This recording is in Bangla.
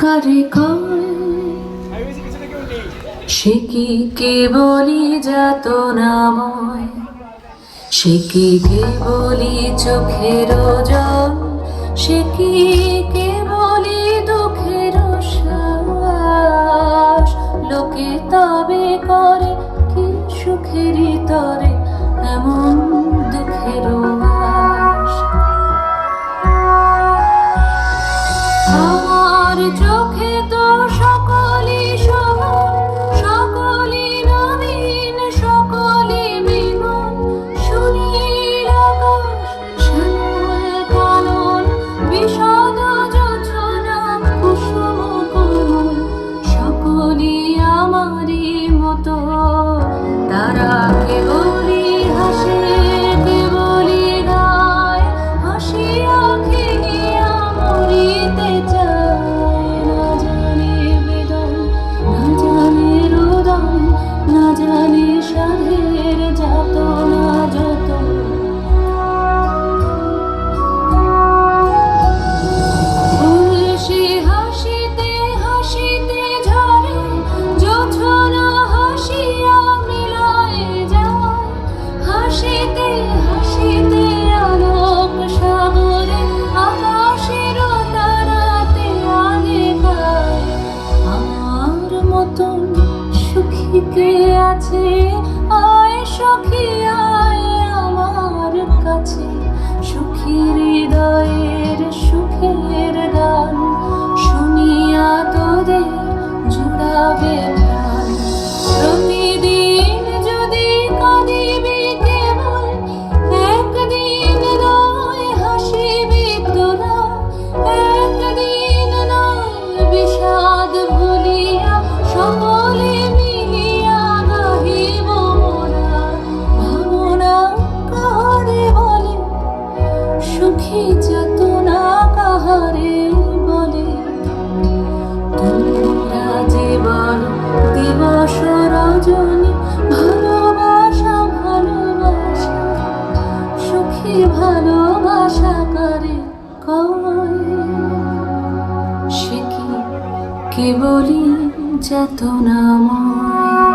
কারে কয় সে কি কেবলই যাতনাময়, সে কি কেবলই চোখের জল, সে কি কেবলই দুঃখের শ্বাস। লোকে তবে করে কি সুখেরই তরে এমন দুঃখের আশ। আমার চোখে তো সকলই সমান, সকলই নবীন, সকলই বিমল। সুনীল আকাশ, শ্যামল কানন, বিশদ যোছনা, কুসুম কোমল, সকলই আমারই মতো। তারা কেবলই হাসে, কেবলই গায়, হাসিয়া খেলিয়া মরিতে চায়। না জানে বেদন, না জানে রোদন, না জানে সাধের যাতনা যত। ফুল সে হাসিতে হাসিতে ঝরে, জোছনা হাসিয়া মিলায় যায়। হাসিতে হাসিতে আলোক সাগরে, আকাশের তারাতে আগে গায়। আমার মতন সুখী কে আছে? আয় সখী আয় আমার কাছে, সুখী হৃদয়ের সুখের গান শুনিয়া তোদের জুড়াবে প্রাণ। প্রতিদিন যদি কাঁদিবি কেবল, একদিন নয় হাসিবি তোরা। একদিন নয় বিষাদ ভুলিয়া, সকলে মিলিয়া গাহিব মোরা। ভাবনা কাহারে বলে, সুখী যাতনা কাহারে বলে। তোমরা যে বলো দিবস রজনী, ভালোবাসা ভালোবাসা, সুখী ভালোবাসা কারে কয়? সে কি কেবলই যাতনাময়।